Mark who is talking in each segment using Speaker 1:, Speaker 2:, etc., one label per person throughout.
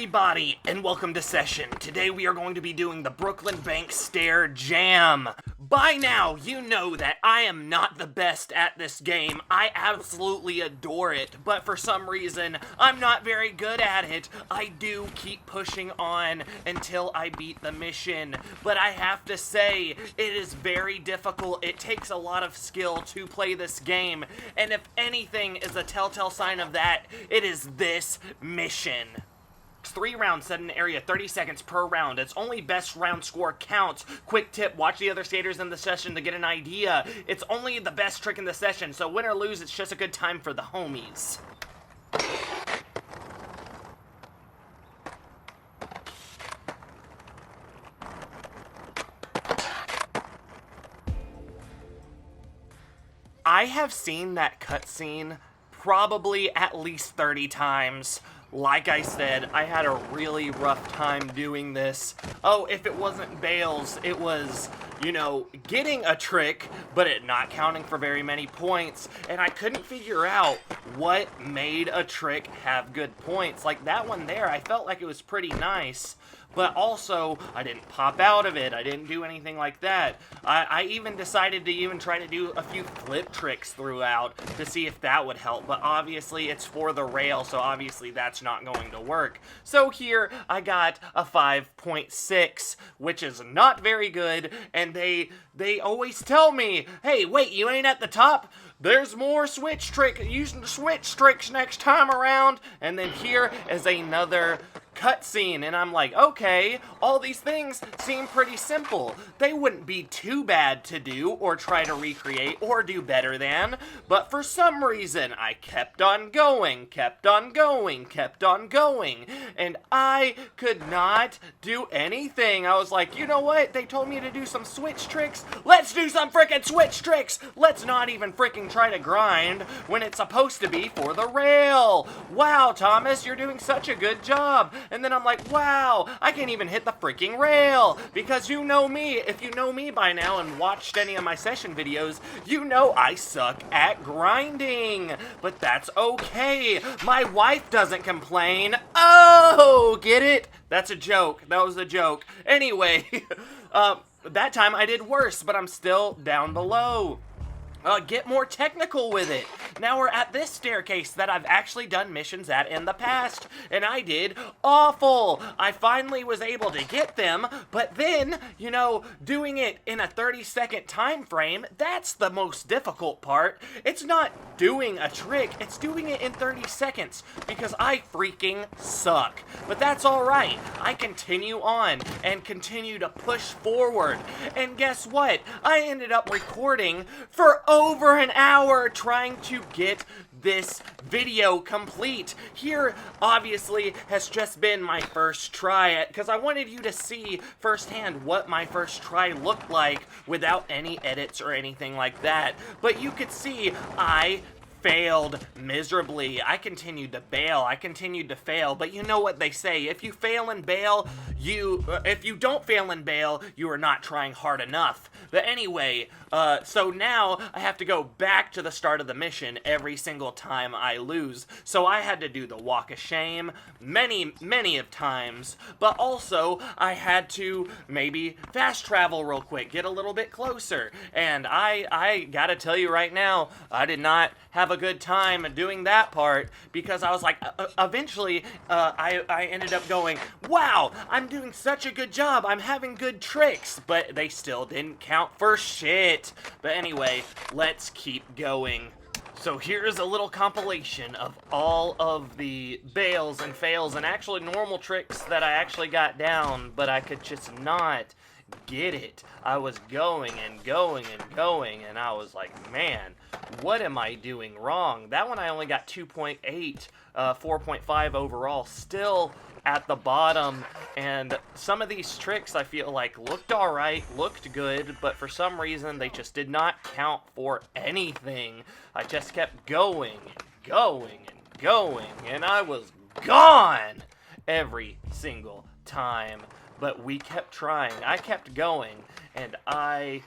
Speaker 1: everybody, and welcome to session. Today we are going to be doing the Brooklyn Bank Stair Jam. By now, you know that I am not the best at this game. I absolutely adore it, but for some reason, I'm not very good at it. I do keep pushing on until I beat the mission, but I have to say, it is very difficult. It takes a lot of skill to play this game, and if anything is a telltale sign of that, it is this mission. 3 rounds set in an area, 30 seconds per round. It's only best round score counts. Quick tip, watch the other skaters in the session to get an idea. It's only the best trick in the session, so win or lose, it's just a good time for the homies. I have seen that cutscene probably at least 30 times. Like I said, I had a really rough time doing this. Oh, if it wasn't Bales, it was, you know, getting a trick, but it not counting for very many points, and I couldn't figure out what made a trick have good points. Like that one there, I felt like it was pretty nice, but also, I didn't pop out of it, I didn't do anything like that. I even decided to even try to do a few flip tricks throughout to see if that would help, but obviously it's for the rail, so obviously that's not going to work. So here, I got a 5.6, which is not very good, and they always tell me, hey, wait, you ain't at the top? There's more switch tricks next time around, and then here is another cutscene, and I'm like, okay, all these things seem pretty simple. They wouldn't be too bad to do or try to recreate or do better than, but for some reason I kept on going, and I could not do anything. I was like, you know what? They told me to do some switch tricks. Let's do some frickin' switch tricks. Let's not even frickin' try to grind when it's supposed to be for the rail. Wow, Thomas, you're doing such a good job. And then I'm like, wow, I can't even hit the freaking rail. Because you know me, if you know me by now and watched any of my session videos, you know I suck at grinding. But that's okay. My wife doesn't complain. Oh, get it? That's a joke. That was a joke. Anyway, that time I did worse, but I'm still down below. Get more technical with it. Now we're at this staircase that I've actually done missions at in the past, and I did awful. I finally was able to get them, but then, you know, doing it in a 30-second time frame, that's the most difficult part. It's not doing a trick, it's doing it in 30 seconds, because I freaking suck. But that's alright. I continue on and continue to push forward. And guess what? I ended up recording for over an hour trying to get this video complete. Here, obviously, has just been my first try, because I wanted you to see firsthand what my first try looked like without any edits or anything like that. But you could see I failed miserably. I continued to bail. I continued to fail. But you know what they say, if you fail and bail, if you don't fail and bail, you are not trying hard enough. But anyway, so now I have to go back to the start of the mission every single time I lose. So I had to do the walk of shame many of times, but also I had to maybe fast travel real quick, get a little bit closer. And I gotta tell you right now, I did not have a good time doing that part, because I was like, eventually, I ended up going, wow, I'm doing such a good job, I'm having good tricks, but they still didn't count for shit. But anyway, let's keep going. So here's a little compilation of all of the bails and fails and actually normal tricks that I actually got down, but I could just not get it. I was going and going and going, and I was like, man, what am I doing wrong? That one I only got 2.8, 4.5 overall, still at the bottom. And some of these tricks I feel like looked alright, looked good, but for some reason they just did not count for anything. I just kept going and going and going, and I was gone every single time. But we kept trying. I kept going, and I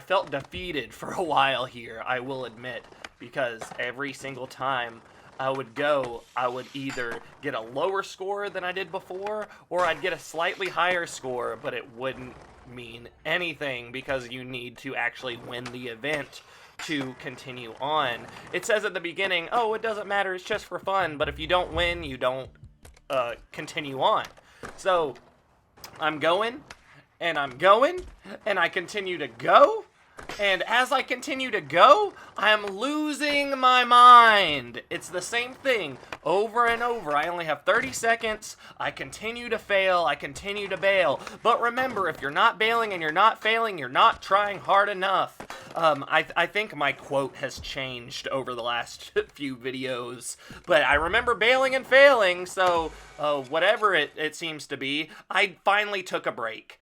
Speaker 1: felt defeated for a while here, I will admit, because every single time I would either get a lower score than I did before, or I'd get a slightly higher score, but it wouldn't mean anything because you need to actually win the event to continue on. It says at the beginning, oh, it doesn't matter, it's just for fun, but if you don't win, you don't continue on. So I'm going, and I continue to go, and as I continue to go, I am losing my mind. It's the same thing over and over. I only have 30 seconds. I continue to fail. I continue to bail. But remember, if you're not bailing and you're not failing, you're not trying hard enough. I think my quote has changed over the last few videos, but I remember bailing and failing, so whatever it seems to be, I finally took a break.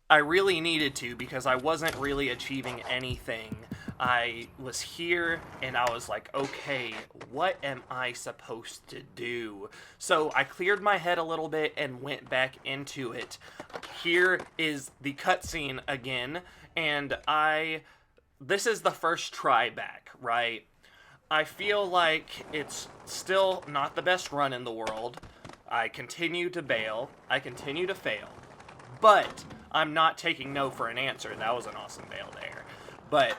Speaker 1: I really needed to because I wasn't really achieving anything. I was here and I was like, okay, what am I supposed to do? So I cleared my head a little bit and went back into it. Here is the cutscene again, and this is the first try back, right? I feel like it's still not the best run in the world. I continue to bail. I continue to fail. But I'm not taking no for an answer. That was an awesome bail there. But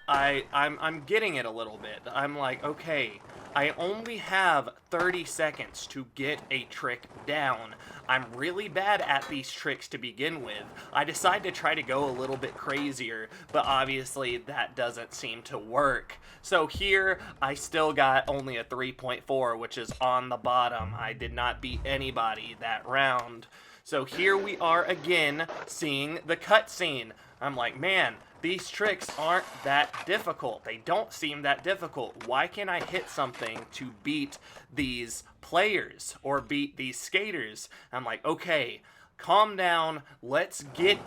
Speaker 1: I'm getting it a little bit. I'm like, okay, I only have 30 seconds to get a trick down. I'm really bad at these tricks to begin with. I decide to try to go a little bit crazier, but obviously that doesn't seem to work. So here, I still got only a 3.4, which is on the bottom. I did not beat anybody that round. So here we are again, seeing the cutscene. I'm like, man, these tricks aren't that difficult. They don't seem that difficult. Why can't I hit something to beat these players or beat these skaters? I'm like, okay, calm down. Let's get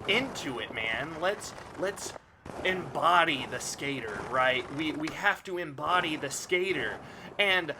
Speaker 1: into it, man. Let's embody the skater, right? We have to embody the skater. And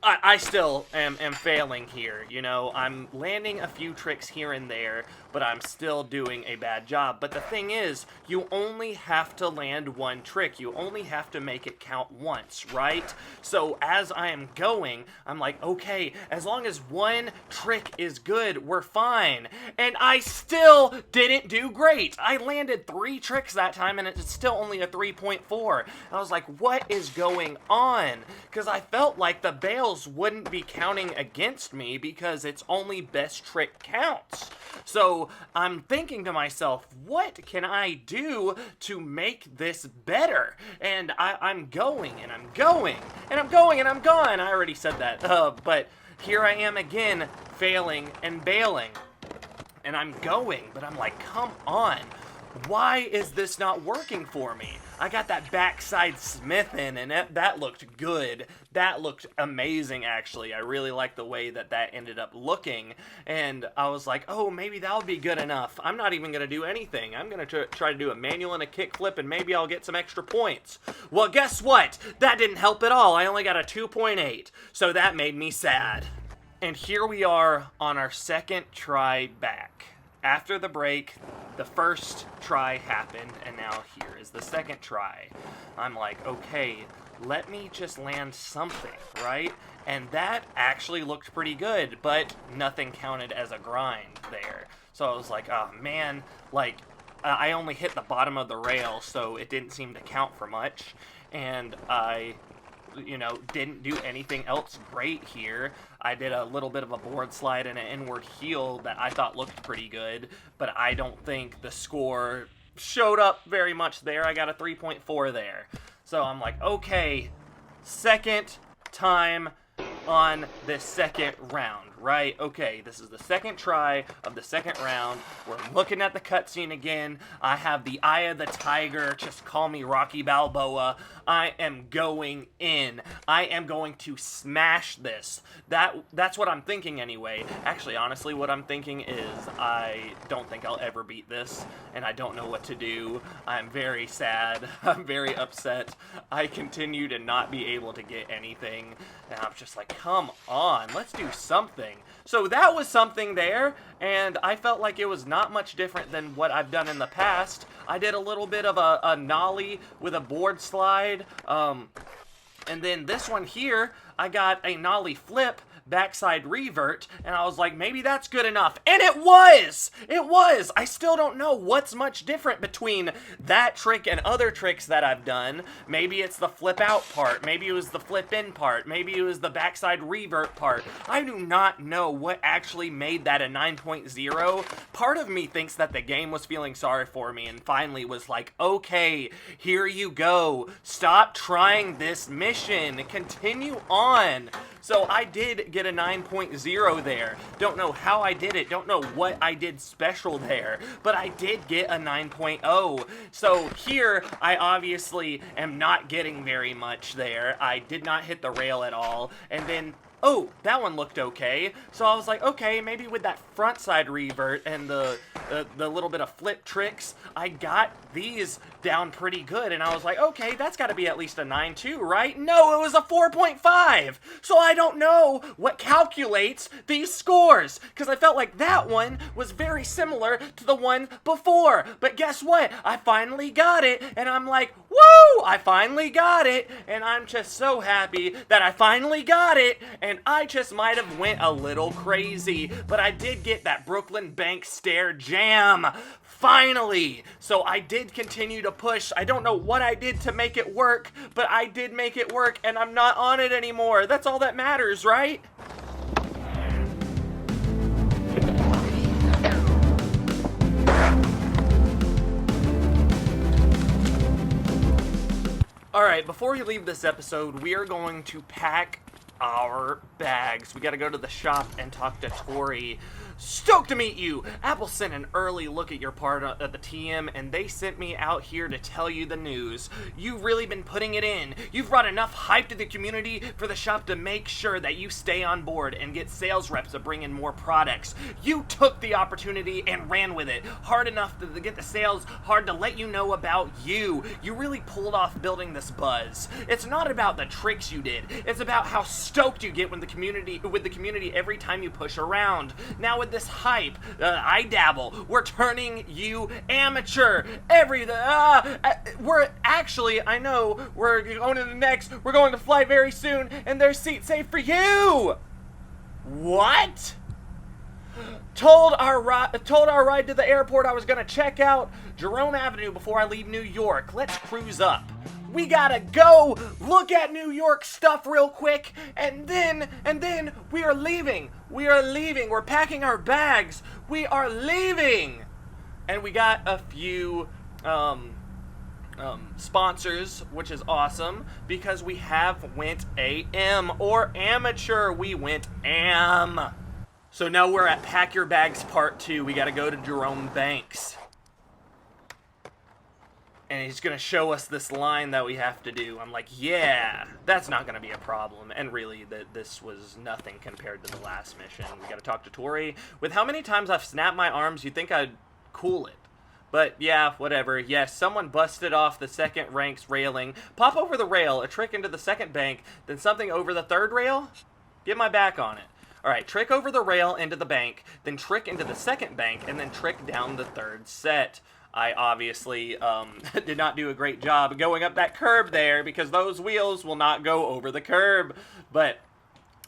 Speaker 1: I still am failing here, you know. I'm landing a few tricks here and there, but I'm still doing a bad job. But the thing is, you only have to land one trick. You only have to make it count once, right? So as I am going, I'm like, okay, as long as one trick is good, we're fine. And I still didn't do great. I landed 3 tricks that time, and it's still only a 3.4. I was like, what is going on? Because I felt like the bails wouldn't be counting against me because it's only best trick counts. So I'm thinking to myself, what can I do to make this better? And I'm going, and I'm going, and I'm going, and I'm gone. I already said that, but here I am again, failing and bailing. And I'm going, but I'm like, come on. Why is this not working for me? I got that backside Smith in, and that looked good. That looked amazing, actually. I really liked the way that ended up looking, and I was like, oh, maybe that'll be good enough. I'm not even going to do anything. I'm going to try to do a manual and a kickflip, and maybe I'll get some extra points. Well, guess what? That didn't help at all. I only got a 2.8, so that made me sad. And here we are on our second try back. After the break, the first try happened, and now here is the second try. I'm like, okay, let me just land something, right? And that actually looked pretty good, but nothing counted as a grind there. So I was like, oh man, like, I only hit the bottom of the rail, so it didn't seem to count for much. And I, didn't do anything else great here. I did a little bit of a board slide and an inward heel that I thought looked pretty good, but I don't think the score showed up very much there. I got a 3.4 there. So I'm like, okay, second time on this second round, right? Okay, this is the second try of the second round. We're looking at the cutscene again. I have the Eye of the Tiger. Just call me Rocky Balboa. I am going in. I am going to smash this. That's what I'm thinking anyway. Actually, honestly, what I'm thinking is I don't think I'll ever beat this, and I don't know what to do. I'm very sad. I'm very upset. I continue to not be able to get anything, and I'm just like, come on, let's do something. So that was something there, and I felt like it was not much different than what I've done in the past. I did a little bit of a nollie with a board slide, And then this one here, I got a nollie flip, backside revert, and I was like, maybe that's good enough. And it was! It was! I still don't know what's much different between that trick and other tricks that I've done. Maybe it's the flip out part. Maybe it was the flip in part. Maybe it was the backside revert part. I do not know what actually made that a 9.0. Part of me thinks that the game was feeling sorry for me and finally was like, okay, here you go. Stop trying this mission. Continue on. So I did get a 9.0 there. Don't know how I did it. Don't know what I did special there. But I did get a 9.0. So here, I obviously am not getting very much there. I did not hit the rail at all. And then, oh, that one looked okay. So I was like, okay, maybe with that front side revert and the little bit of flip tricks, I got these down pretty good. And I was like, okay, that's got to be at least a 9.2, right? No, it was a 4.5. So I don't know what calculates these scores, because I felt like that one was very similar to the one before. But guess what? I finally got it, and I'm like, woo! I finally got it, and I'm just so happy that I finally got it, and I just might have went a little crazy, but I did get that Brooklyn Bank Stair jam. Finally! So I did continue to push. I don't know what I did to make it work, but I did make it work, and I'm not on it anymore. That's all that matters, right? Alright, before we leave this episode, we are going to pack our bags. We gotta go to the shop and talk to Tori. Stoked to meet you! Apple sent an early look at your part at the TM, and they sent me out here to tell you the news. You've really been putting it in. You've brought enough hype to the community for the shop to make sure that you stay on board and get sales reps to bring in more products. You took the opportunity and ran with it. Hard enough to get the sales, hard to let you know about you. You really pulled off building this buzz. It's not about the tricks you did. It's about how stoked you get with the community every time you push around. Now with this hype, I dabble. We're turning you amateur. We're actually, I know, we're going to the next. We're going to fly very soon, and there's seat safe for you. What? Told our ride to the airport I was gonna check out Jerome Avenue before I leave New York. Let's cruise up. We gotta go look at New York stuff real quick, and then we are leaving. We are leaving. We're packing our bags. We are leaving. And we got a few sponsors, which is awesome, because we have went AM, or amateur. We went AM. So now we're at Pack Your Bags Part 2. We gotta go to Jerome Banks. And he's going to show us this line that we have to do. I'm like, yeah, that's not going to be a problem. And really, this was nothing compared to the last mission. We got to talk to Tori. With how many times I've snapped my arms, you'd think I'd cool it. But yeah, whatever. Yes, someone busted off the second rank's railing. Pop over the rail, a trick into the second bank, then something over the third rail? Get my back on it. Alright, trick over the rail into the bank, then trick into the second bank, and then trick down the third set. I obviously did not do a great job going up that curb there because those wheels will not go over the curb. But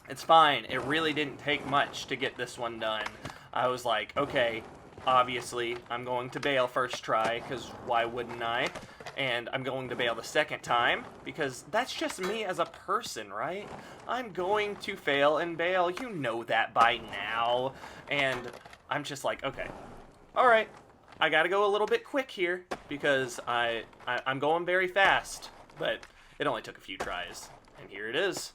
Speaker 1: it's fine. It really didn't take much to get this one done. I was like, okay, obviously I'm going to bail first try because why wouldn't I? And I'm going to bail the second time because that's just me as a person, right? I'm going to fail and bail. You know that by now. And I'm just like, okay, all right. I gotta go a little bit quick here because I'm going very fast, but it only took a few tries, and here it is.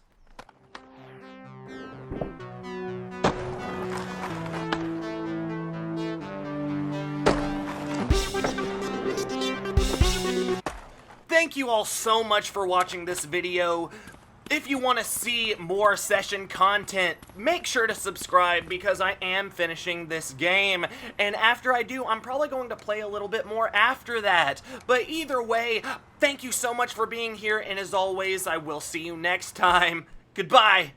Speaker 1: Thank you all so much for watching this video. If you want to see more session content, make sure to subscribe because I am finishing this game. And after I do, I'm probably going to play a little bit more after that. But either way, thank you so much for being here. And as always, I will see you next time. Goodbye.